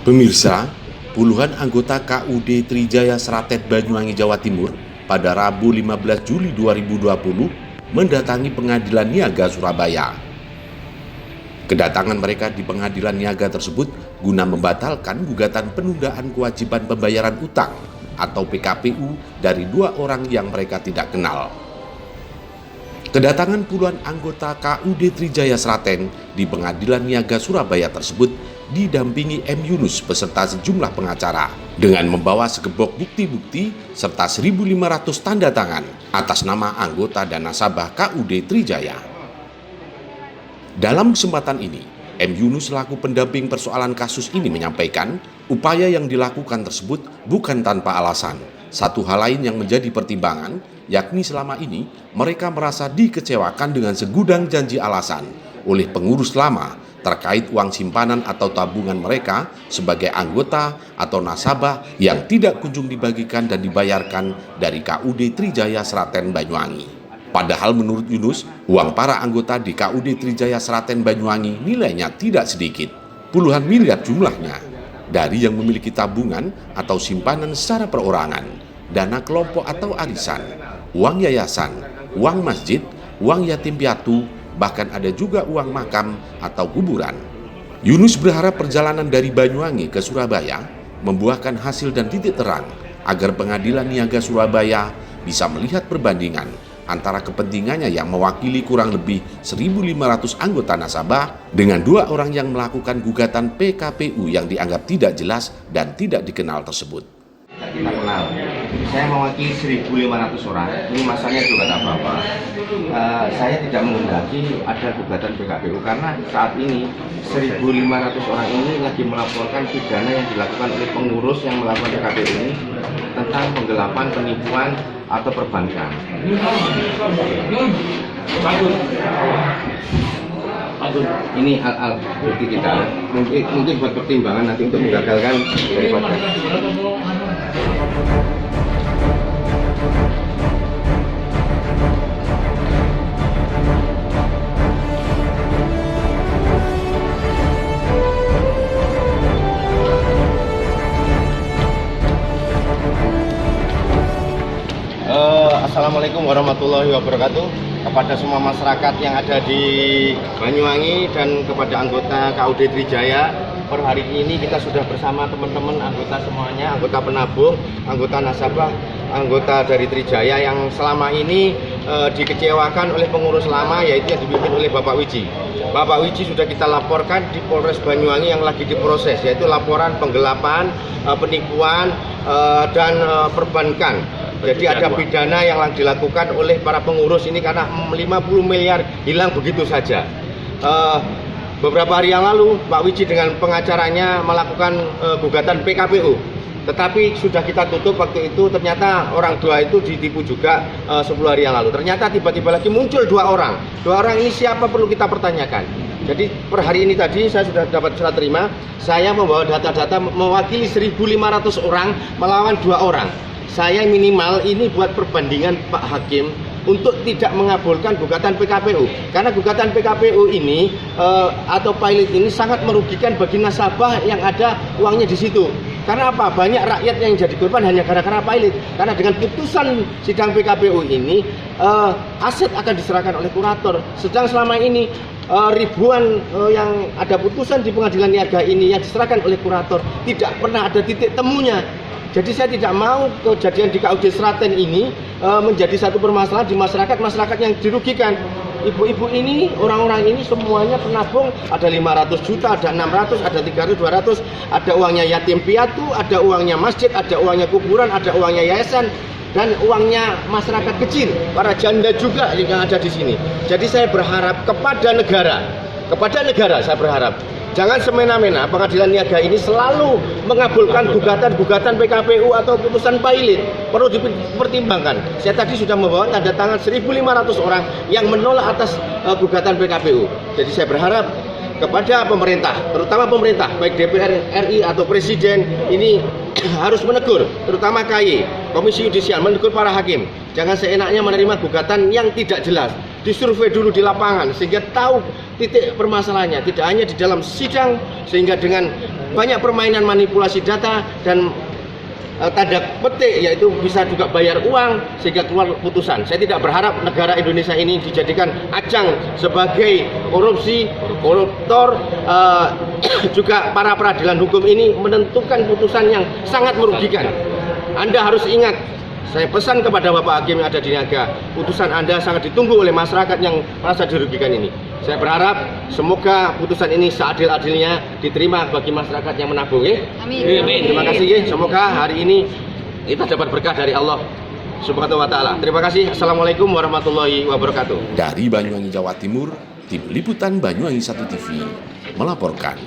Pemirsa, puluhan anggota KUD Trijaya Sraten Banyuwangi, Jawa Timur pada Rabu 15 Juli 2020 mendatangi Pengadilan Niaga Surabaya. Kedatangan mereka di Pengadilan Niaga tersebut guna membatalkan gugatan penundaan kewajiban pembayaran utang atau PKPU dari dua orang yang mereka tidak kenal. Kedatangan puluhan anggota KUD Trijaya Sraten di Pengadilan Niaga Surabaya tersebut didampingi M. Yunus beserta sejumlah pengacara dengan membawa segebok bukti-bukti serta 1.500 tanda tangan atas nama anggota dan nasabah KUD Trijaya. Dalam kesempatan ini, M. Yunus selaku pendamping persoalan kasus ini menyampaikan upaya yang dilakukan tersebut bukan tanpa alasan. Satu hal lain yang menjadi pertimbangan, yakni selama ini mereka merasa dikecewakan dengan segudang janji alasan oleh pengurus lama terkait uang simpanan atau tabungan mereka sebagai anggota atau nasabah yang tidak kunjung dibagikan dan dibayarkan dari KUD Trijaya Sraten Banyuwangi. Padahal menurut Yunus, uang para anggota di KUD Trijaya Sraten Banyuwangi nilainya tidak sedikit, puluhan miliar jumlahnya, dari yang memiliki tabungan atau simpanan secara perorangan, dana kelompok atau arisan, uang yayasan, uang masjid, uang yatim piatu, bahkan ada juga uang makam atau kuburan. Yunus berharap perjalanan dari Banyuwangi ke Surabaya membuahkan hasil dan titik terang agar Pengadilan Niaga Surabaya bisa melihat perbandingan antara kepentingannya yang mewakili kurang lebih 1.500 anggota nasabah dengan dua orang yang melakukan gugatan PKPU yang dianggap tidak jelas dan tidak dikenal tersebut. Kita kenal, saya mewakili 1.500 orang, ini masanya juga tak apa-apa. Saya tidak menghendaki ada gugatan PKPU karena saat ini 1.500 orang ini lagi melaporkan pidana yang dilakukan oleh pengurus yang melakukan PKPU ini tentang penggelapan, penipuan, atau perbankan. Ini hal-hal bukti kita, mungkin buat pertimbangan nanti untuk menggagalkan daripada. Assalamualaikum warahmatullahi wabarakatuh kepada semua masyarakat yang ada di Banyuwangi dan kepada anggota KUD Trijaya. Per hari ini kita sudah bersama teman-teman anggota semuanya, anggota penabung, anggota nasabah, anggota dari Trijaya yang selama ini dikecewakan oleh pengurus lama, yaitu yang dipimpin oleh Bapak Wiji. Bapak Wiji sudah kita laporkan di Polres Banyuwangi yang lagi diproses, yaitu laporan penggelapan, penipuan, dan perbankan. Jadi ada pidana yang dilakukan oleh para pengurus ini karena 50 miliar hilang begitu saja. Beberapa hari yang lalu Pak Wiji dengan pengacaranya melakukan gugatan PKPU, tetapi sudah kita tutup waktu itu. Ternyata orang tua itu ditipu juga 10 hari yang lalu. Ternyata tiba-tiba lagi muncul dua orang ini siapa perlu kita pertanyakan. Jadi per hari ini tadi saya sudah dapat serah terima, saya membawa data-data mewakili 1.500 orang melawan dua orang. Saya minimal ini buat perbandingan Pak Hakim untuk tidak mengabulkan gugatan PKPU, karena gugatan PKPU ini atau pilot ini sangat merugikan bagi nasabah yang ada uangnya di situ. Karena apa? Banyak rakyat yang jadi korban hanya gara-gara pilot. Karena dengan putusan sidang PKPU ini aset akan diserahkan oleh kurator. Sedang selama ini ribuan yang ada putusan di Pengadilan Niaga ini yang diserahkan oleh kurator tidak pernah ada titik temunya. Jadi saya tidak mau kejadian di KUD Sraten ini menjadi satu permasalahan di masyarakat yang dirugikan. Ibu-ibu ini, orang-orang ini semuanya penabung, ada 500 juta, ada 600, ada 300, 200, ada uangnya yatim piatu, ada uangnya masjid, ada uangnya kuburan, ada uangnya yayasan, dan uangnya masyarakat kecil, para janda juga yang ada di sini. Jadi saya berharap kepada negara saya berharap jangan semena-mena Pengadilan Niaga ini selalu mengabulkan gugatan PKPU atau putusan pilot. Perlu dipertimbangkan. Saya tadi sudah membawa tanda tangan 1.500 orang yang menolak atas gugatan PKPU. Jadi saya berharap kepada pemerintah, terutama pemerintah, baik DPR RI atau Presiden, ini harus menegur, terutama KY, Komisi Yudisial, menegur para hakim. Jangan seenaknya menerima gugatan yang tidak jelas. Disurvei dulu di lapangan sehingga tahu titik permasalahannya, tidak hanya di dalam sidang, sehingga dengan banyak permainan manipulasi data dan tanda petik, yaitu bisa juga bayar uang sehingga keluar putusan. Saya tidak berharap negara Indonesia ini dijadikan ajang sebagai korupsi, koruptor, juga para peradilan hukum ini menentukan putusan yang sangat merugikan. Anda harus ingat, saya pesan kepada Bapak Hakim yang ada di Niaga, putusan Anda sangat ditunggu oleh masyarakat yang merasa dirugikan ini. Saya berharap semoga putusan ini seadil-adilnya diterima bagi masyarakat yang menabung. Amin. Terima kasih. Semoga hari ini kita dapat berkah dari Allah Subhanahu wa taala. Terima kasih. Assalamualaikum warahmatullahi wabarakatuh. Dari Banyuwangi, Jawa Timur, Tim Liputan Banyuwangi 1 TV melaporkan.